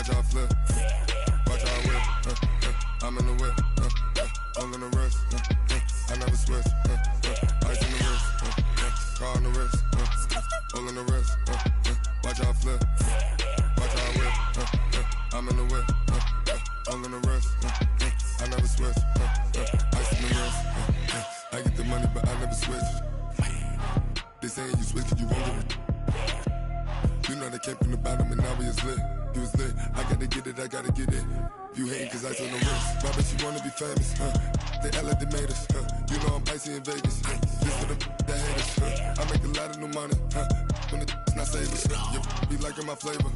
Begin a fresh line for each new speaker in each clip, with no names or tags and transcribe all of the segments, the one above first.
Watch how I flip. Watch how I whip. I'm in the whip. All in the wrist. I never switch. Ice in the wrist. Car on the wrist. All in the wrist. Watch how I flip. Watch how I whip. I'm in the whip. All in the wrist. I never switch. Ice in the wrist. I get the money, but I never switch. They saying you switch 'cause you won't get it. You know they came from the bottom and now we is lit. You was lit. I gotta get it, I gotta get it. You hating 'cause ice on the wrist. Why bet you wanna be famous? They act like they made us. You know I'm icy in Vegas. Just for the that hate us. I make a lot of new money. When it's not savers. You be liking my flavor.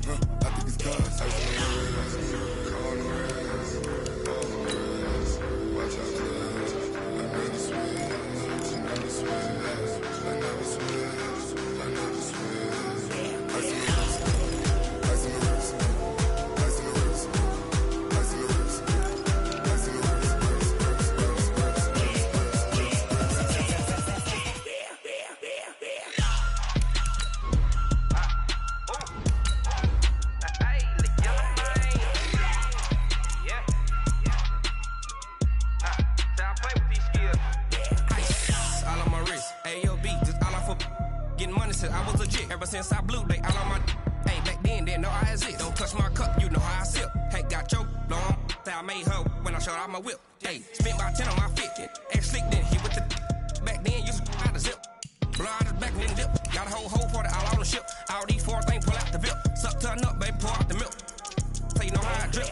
I think it's cause ice on the wrist. On the wrist. On the wrist. Watch out for this. I never switch. I never switch. I never switch. I never switch. Ice on the wrist. Ice on the wrist. Ice on the wrist. Ice on the wrist. Ice on the wrist.
I was legit ever since I blew they all on my hey back then didn't know I exist. Don't touch my cup, you know how I sip. Hey, got choked, long say I made her when I showed out my whip. Hey, spent about 10 on my fit. Ex slick then he with the back then used to out the zip. Blow out his back and then dip. Got a whole hole for the all on the ship. All these four things pull out the VIP. Suck turn up, baby, pour out the milk. So you know how I drip.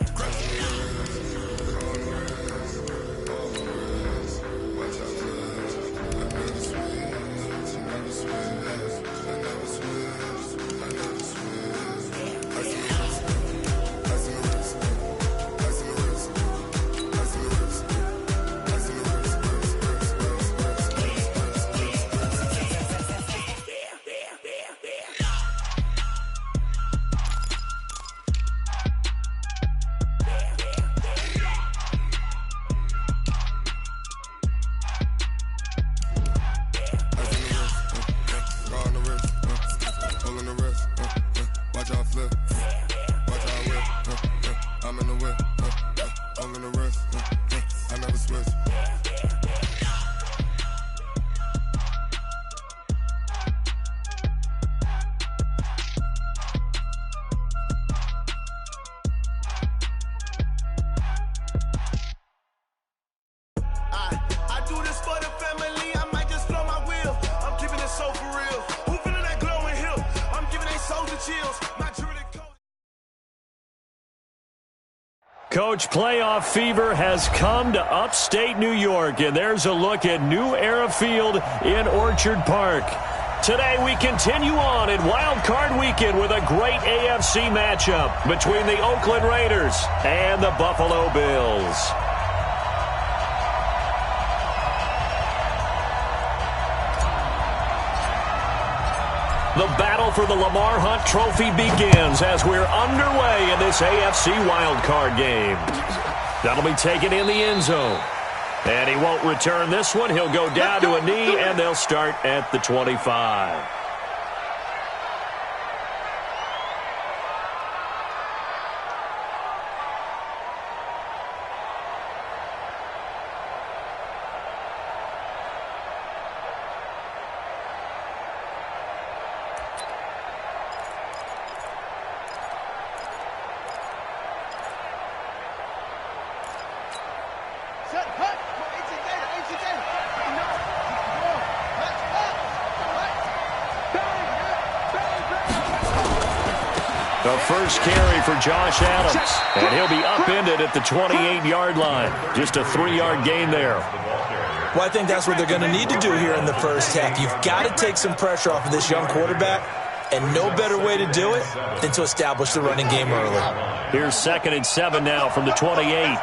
Coach, playoff fever has come to upstate New York, and there's a look at New Era Field in Orchard Park. Today we continue on in Wildcard Weekend with a great AFC matchup between the Oakland Raiders and the Buffalo Bills. The battle for the Lamar Hunt Trophy begins as we're underway in this AFC wildcard game. That'll be taken in the end zone. And he won't return this one. He'll go down to a knee, and they'll start at the 25. The first carry for Josh Adams, and he'll be upended at the 28-yard line. Just a 3-yard gain there.
Well, I think that's what they're going to need to do here in the first half. You've got to take some pressure off of this young quarterback, and no better way to do it than to establish the running game early.
Here's 2nd and 7 now from the 28.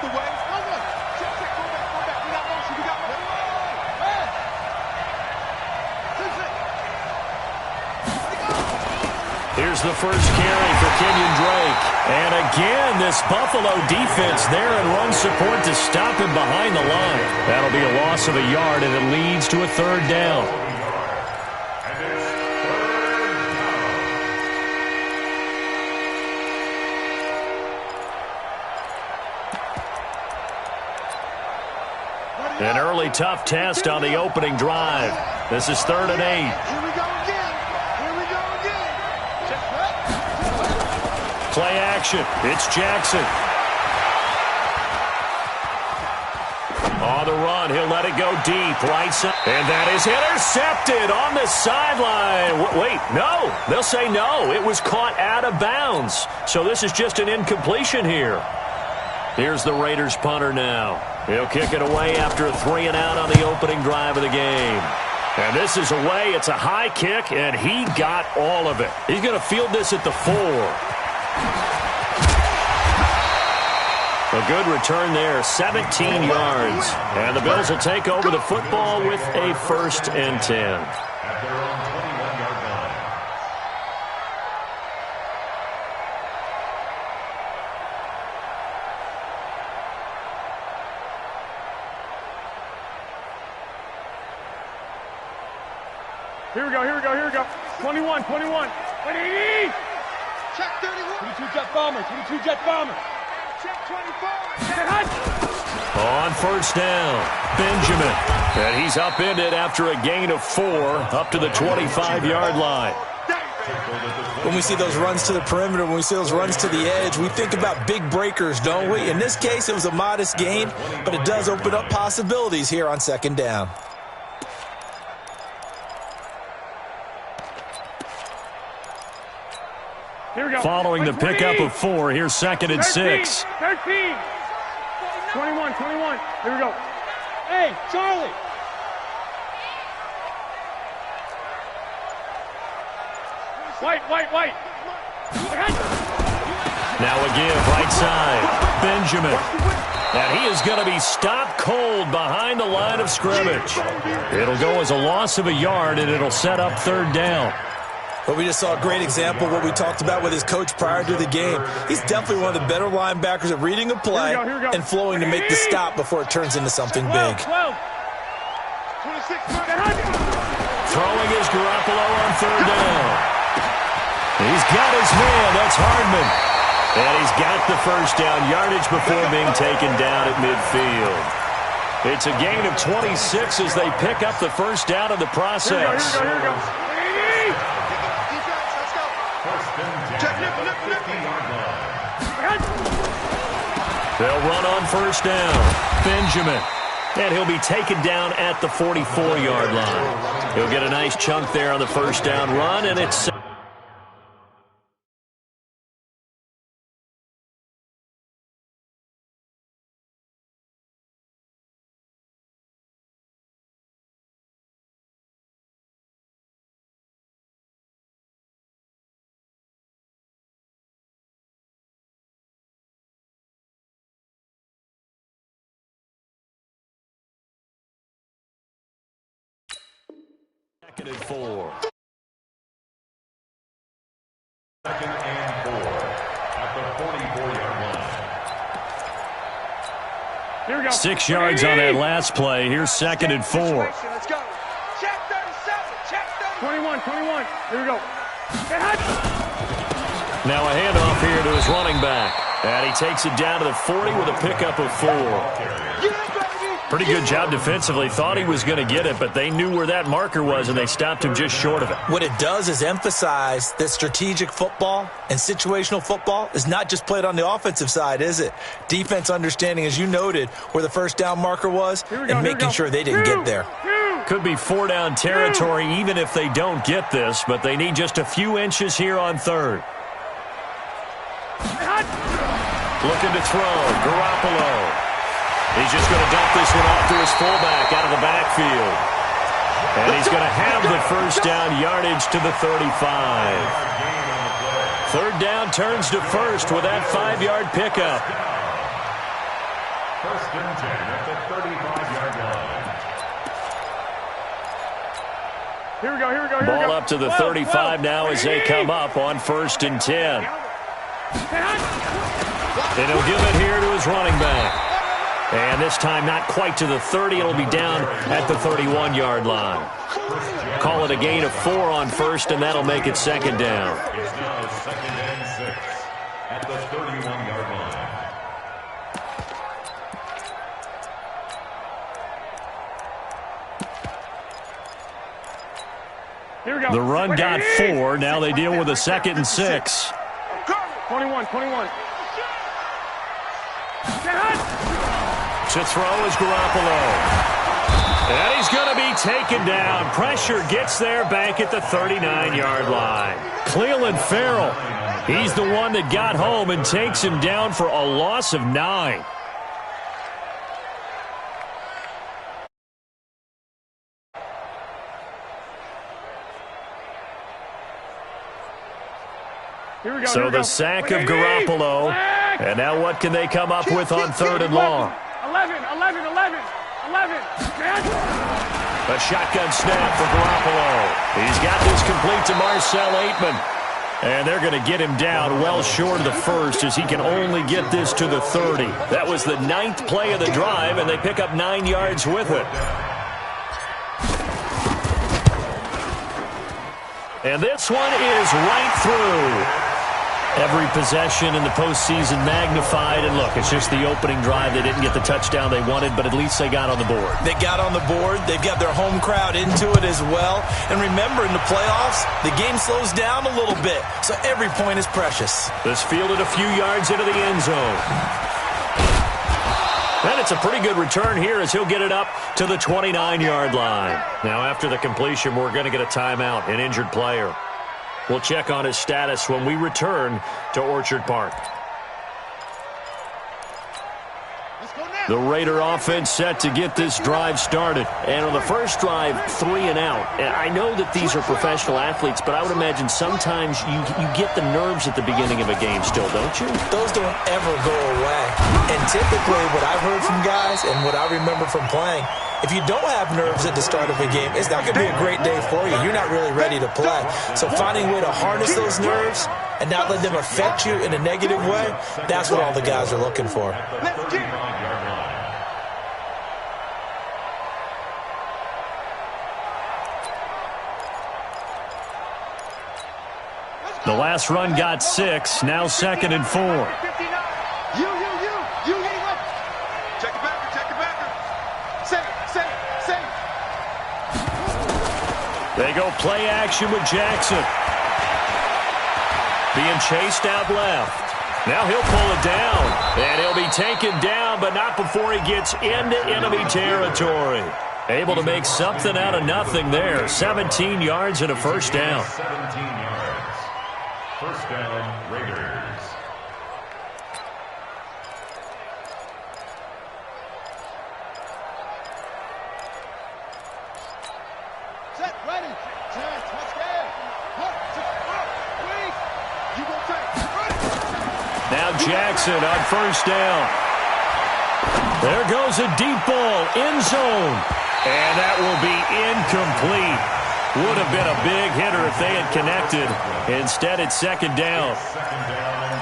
Here's the first carry for Kenyon Drake. And again, this Buffalo defense there and run support to stop him behind the line. That'll be a loss of a yard, and it leads to a 3rd down. An early tough test on the opening drive. This is 3rd and 8.
Here we go again. Here we go again.
Play action. It's Jackson. On the run, he'll let it go deep, right side. And that is intercepted on the sideline. Wait, no. They'll say no. It was caught out of bounds. So this is just an incompletion here. Here's the Raiders punter now. He'll kick it away after a 3-and-out on the opening drive of the game. And this is away. It's a high kick, and he got all of it. He's going to field this at the 4. A good return there, 17 yards. And the Bills will take over the football with a 1st and 10.
Here we go, here we go, here we go. 21, 21. 180!
Check 31.
22 jet bomber, 22 jet bomber.
Check 24.
On 1st down, Benjamin. And he's upended after a gain of 4 up to the 25-yard line.
When we see those runs to the perimeter, when we see those runs to the edge, we think about big breakers, don't we? In this case, it was a modest gain, but it does open up possibilities here on 2nd down.
Here we go.
Following the pickup of 4, here's 2nd and 6.
13. 21, 21. Here we go. Hey, Charlie. White.
Now a give, right side, Benjamin. And he is going to be stopped cold behind the line of scrimmage. It'll go as a loss of a yard, and it'll set up 3rd down.
But we just saw a great example of what we talked about with his coach prior to the game. He's definitely one of the better linebackers at reading a play
Here we go.
and flowing to make the stop before it turns into something
12.
big.
26.
Throwing is Garoppolo on 3rd down. He's got his man. That's Hardman. And he's got the 1st down yardage before being taken down at midfield. It's a gain of 26 as they pick up the 1st down in the process.
Here we go.
They'll run on 1st down. Benjamin. And he'll be taken down at the 44-yard line. He'll get a nice chunk there on the 1st down run, and it's... Second and 4.
2nd and 4 at the 44-yard line.
Here we go.
6 yards on that last play. Here's 2nd and 4.
Let's go. Check 37. Check 31.
21. Here we go.
Now a handoff here to his running back. And he takes it down to the 40 with a pickup of 4. Pretty good job defensively. Thought he was going to get it, but they knew where that marker was, and they stopped him just short of it.
What it does is emphasize that strategic football and situational football is not just played on the offensive side, is it? Defense understanding, as you noted, where the 1st down marker was and making sure they didn't get there.
Could be 4 down territory even if they don't get this, but they need just a few inches here on 3rd. Looking to throw, Garoppolo. He's just going to dump this one off to his fullback out of the backfield. And he's going to have the 1st down yardage to the 35. 3rd down turns to 1st with that 5-yard pickup.
1st and 10 at the 35-yard line.
Here we go.
Ball up to the 35 now as they come up on 1st and 10. And he'll give it here to his running back. And this time not quite to the 30. It'll be down at the 31-yard line. Call it a gain of 4 on 1st, and that'll make it 2nd down.
It's now 2nd and 6 at the 31-yard line.
Here we go.
The run got 4. Now they deal with a 2nd and 6.
21.
To throw is Garoppolo. And he's going to be taken down. Pressure gets there back at the 39-yard line. Clelin Ferrell, he's the one that got home and takes him down for a loss of 9.
Here we go.
So the sack of Garoppolo. And now what can they come up with on 3rd and long?
11.
A shotgun snap for Garoppolo. He's got this complete to Marcel Aitman. And they're going to get him down well short of the 1st as he can only get this to the 30. That was the 9th play of the drive, and they pick up 9 yards with it. And this one is right through. Every possession in the postseason magnified. And look, it's just the opening drive. They didn't get the touchdown they wanted, but at least they got on the board.
They got on the board. They've got their home crowd into it as well. And remember, in the playoffs, the game slows down a little bit. So every point is precious.
This fielded a few yards into the end zone. And it's a pretty good return here as he'll get it up to the 29-yard line. Now, after the completion, we're going to get a timeout, an injured player. We'll check on his status when we return to Orchard Park. The Raider offense set to get this drive started. And on the first drive, 3 and out. And I know that these are professional athletes, but I would imagine sometimes you get the nerves at the beginning of a game still, don't you?
Those don't ever go away. And typically what I've heard from guys and what I remember from playing, if you don't have nerves at the start of a game, it's not going to be a great day for you. You're not really ready to play. So finding a way to harness those nerves and not let them affect you in a negative way, that's what all the guys are looking for.
The last run got 6, now 2nd and 4.
You. Check it back. Save.
They go play action with Jackson. Being chased out left. Now he'll pull it down. And he'll be taken down, but not before he gets into enemy territory. Able to make something out of nothing there. 17 yards and a first down.
17 yards. First down, Raiders.
Set, ready. Chance, let's go. You go take.
Now Jackson on first down. There goes a deep ball, end zone. And that will be incomplete. Would have been a big hitter if they had connected. Instead, it's 2nd down.
Second down and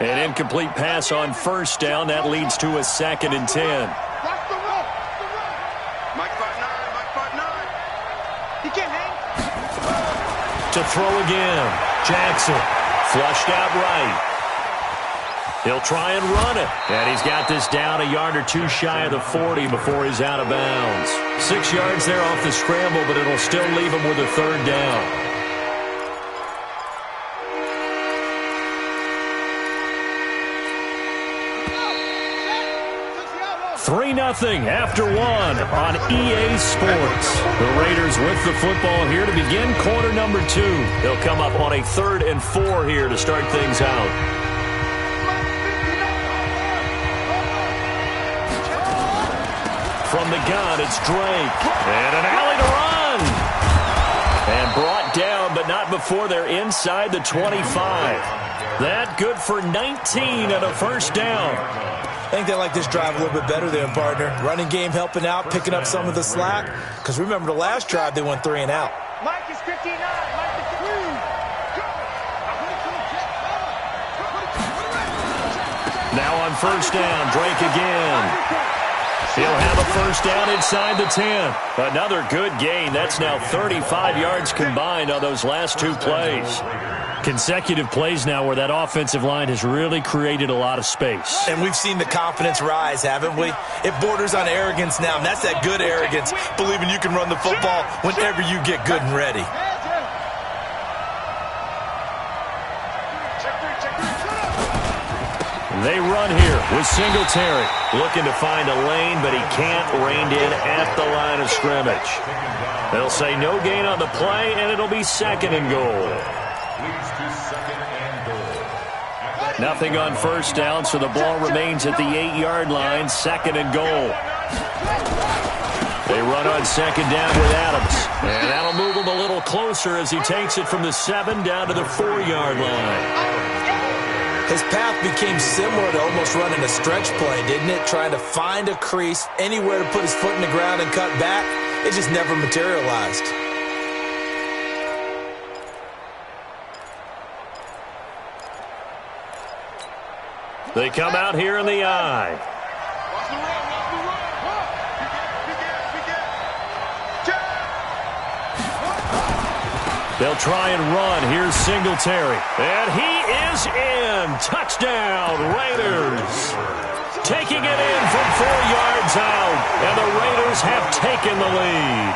10.
An incomplete pass on first down. That leads to a 2nd and 10.
Mike 5'9". He can't hang.
To throw again. Jackson flushed out right. He'll try and run it. And he's got this down a yard or two shy of the 40 before he's out of bounds. 6 yards there off the scramble, but it'll still leave him with a 3rd down. 3-0 after 1 on EA Sports. The Raiders with the football here to begin quarter number 2. They'll come up on a 3rd and 4 here to start things out. From the gun, it's Drake. And an alley to run. And brought down, but not before they're inside the 25. That good for 19 and a first down.
I think they like this drive a little bit better there, partner. Running game helping out, picking up some of the slack. Because remember, the last drive, they went 3 and out.
Mike is 59. Mike is 3.
Now on first down, Drake again. He'll have a first down inside the 10. Another good gain. That's now 35 yards combined on those last 2 plays. Consecutive plays now where that offensive line has really created a lot of space.
And we've seen the confidence rise, haven't we? It borders on arrogance now, and that's that good arrogance, believing you can run the football whenever you get good and ready.
They run here with Singletary. Looking to find a lane, but he can't. Reined in at the line of scrimmage. They'll say no gain on the play, and it'll be 2nd and goal. Nothing on first down, so the ball remains at the 8-yard line. 2nd and goal. They run on 2nd down with Adams. And that'll move him a little closer as he takes it from the 7 down to the 4-yard line.
His path became similar to almost running a stretch play, didn't it? Trying to find a crease, anywhere to put his foot in the ground and cut back. It just never materialized.
They come out here in the eye. They'll try and run. Here's Singletary. And he is in. Touchdown, Raiders. Taking it in from 4 yards out. And the Raiders have taken the lead.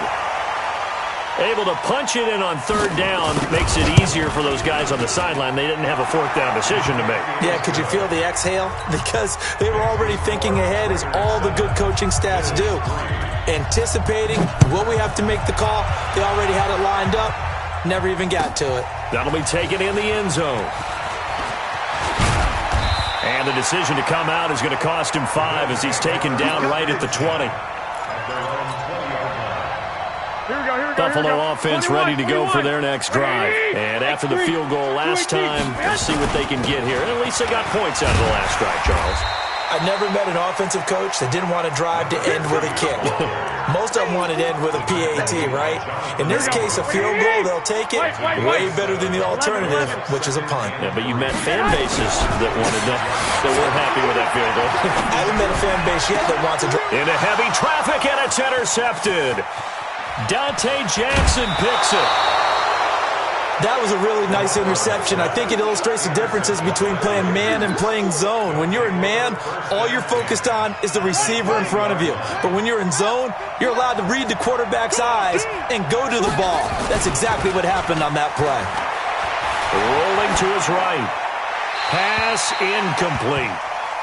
Able to punch it in on 3rd down makes it easier for those guys on the sideline. They didn't have a 4th down decision to make.
Yeah, could you feel the exhale? Because they were already thinking ahead, as all the good coaching staffs do. Anticipating, will we have to make the call? They already had it lined up. Never even got to it.
That'll be taken in the end zone. And the decision to come out is going to cost him 5 as he's taken down right at the 20. Buffalo offense ready to go for their next drive. And after the field goal last time, let's see what they can get here. And at least they got points out of the last drive, Charles.
I've never met an offensive coach that didn't want to drive to end with a kick. Most of them wanted to end with a PAT, right? In this case, a field goal, they'll take it way better than the alternative, which is a punt.
Yeah, but you met fan bases that weren't happy with that field goal.
I haven't met a fan base yet that wants to drive.
Into heavy traffic, and it's intercepted. Dante Jackson picks it.
That was a really nice interception. I think it illustrates the differences between playing man and playing zone. When you're in man, all you're focused on is the receiver in front of you. But when you're in zone, you're allowed to read the quarterback's eyes and go to the ball. That's exactly what happened on that play.
Rolling to his right. Pass incomplete.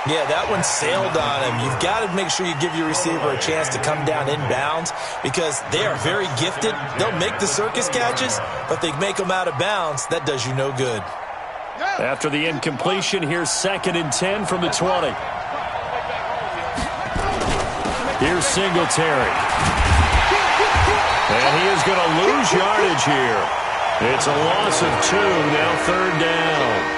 Yeah, that one sailed on him. You've got to make sure you give your receiver a chance to come down inbounds because they are very gifted. They'll make the circus catches, but they make them out of bounds. That does you no good.
After the incompletion, here's 2nd and 10 from the 20. Here's Singletary. And he is going to lose yardage here. It's a loss of 2, now 3rd down.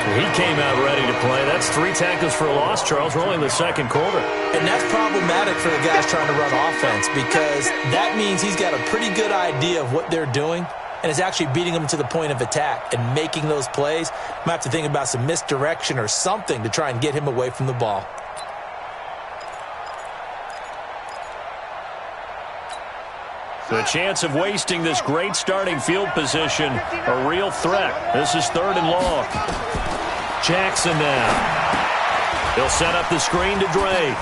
He came out ready to play. That's 3 tackles for a loss, Charles. We're only in the 2nd quarter.
And that's problematic for the guys trying to run offense because that means he's got a pretty good idea of what they're doing and is actually beating them to the point of attack and making those plays. Might have to think about some misdirection or something to try and get him away from the ball.
The chance of wasting this great starting field position, a real threat. This is 3rd and long. Jackson now. He'll set up the screen to Drake.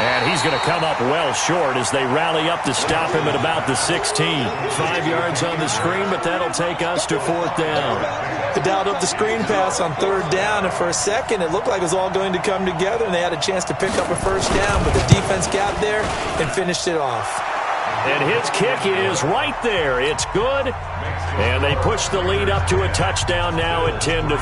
And he's going to come up well short as they rally up to stop him at about the 16. 5 yards on the screen, but that'll take us to 4th down.
They dialed up the screen pass on 3rd down, and for a second it looked like it was all going to come together, and they had a chance to pick up a 1st down, but the defense got there and finished it off.
And his kick is right there. It's good. And they push the lead up to a touchdown now at 10-3.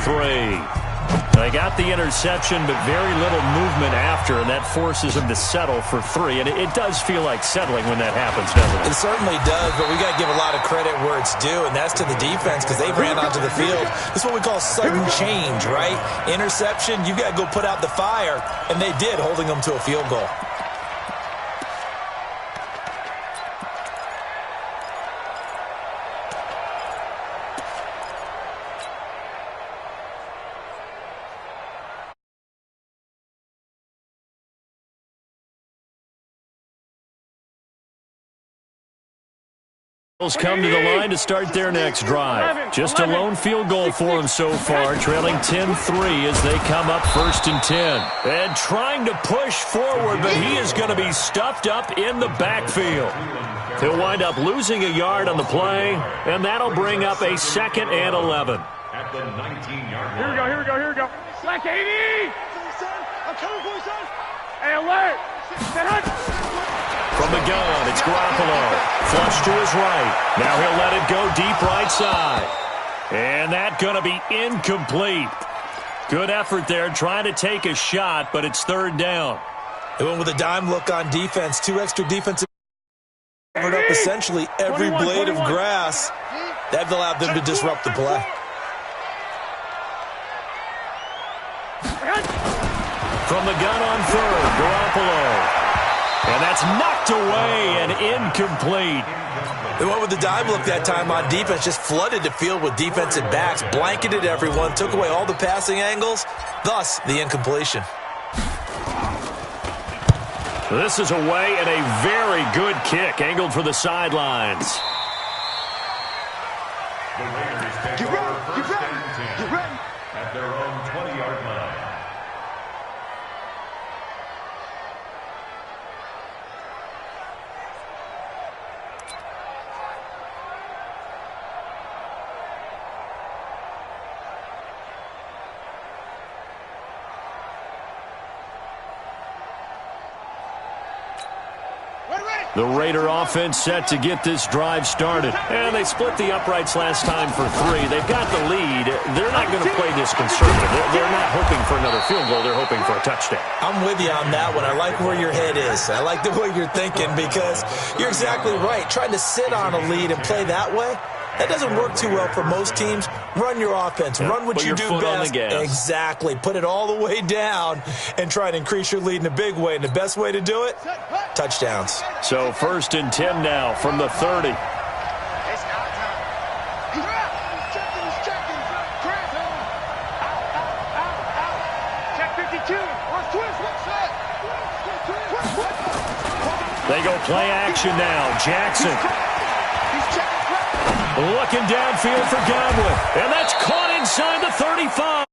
They got the interception, but very little movement after, and that forces them to settle for 3. And it does feel like settling when that happens, doesn't it?
It certainly does, but we got to give a lot of credit where it's due, and that's to the defense because they ran onto the field. This is what we call sudden change, right? Interception, you got to go put out the fire, and they did, holding them to a field goal.
Come to the line to start their next drive. Just a lone field goal for them so far, trailing 10-3 as they come up 1st and 10. And trying to push forward, but he is going to be stuffed up in the backfield. He'll wind up losing a yard on the play, and that'll bring up a 2nd and 11.
At the 19-yard line.
Here we go. Black 80! I'm coming for you, son! Hey, alert!
From the gun, it's Garoppolo. Flush to his right. Now he'll let it go deep right side. And that's going to be incomplete. Good effort there trying to take a shot, but it's 3rd down.
They went with a dime look on defense. 2 extra defensive covered up essentially every blade of grass. That allowed them to disrupt the play.
From the gun on 3rd, Garoppolo. And that's knocked away and incomplete.
They went with the dime look that time on defense, just flooded the field with defensive backs, blanketed everyone, took away all the passing angles, thus the incompletion.
This is away and a very good kick, angled for the sidelines.
The Raiders take over 1st and 10 at their own 20-yard line.
The Raider offense set to get this drive started. And they split the uprights last time for 3. They've got the lead. They're not going to play this conservative. They're not hoping for another field goal. They're hoping for a touchdown.
I'm with you on that one. I like where your head is. I like the way you're thinking because you're exactly right. Trying to sit on a lead and play that way, that doesn't work too well for most teams. Run your offense. Run what you do best. Exactly. Put it all the way down and try to increase your lead in a big way. And the best way to do it, touchdowns.
So 1st and 10 now from the 30.
Check 52.
They go play action now. Jackson. Looking downfield for Godwin. And that's caught inside the 35.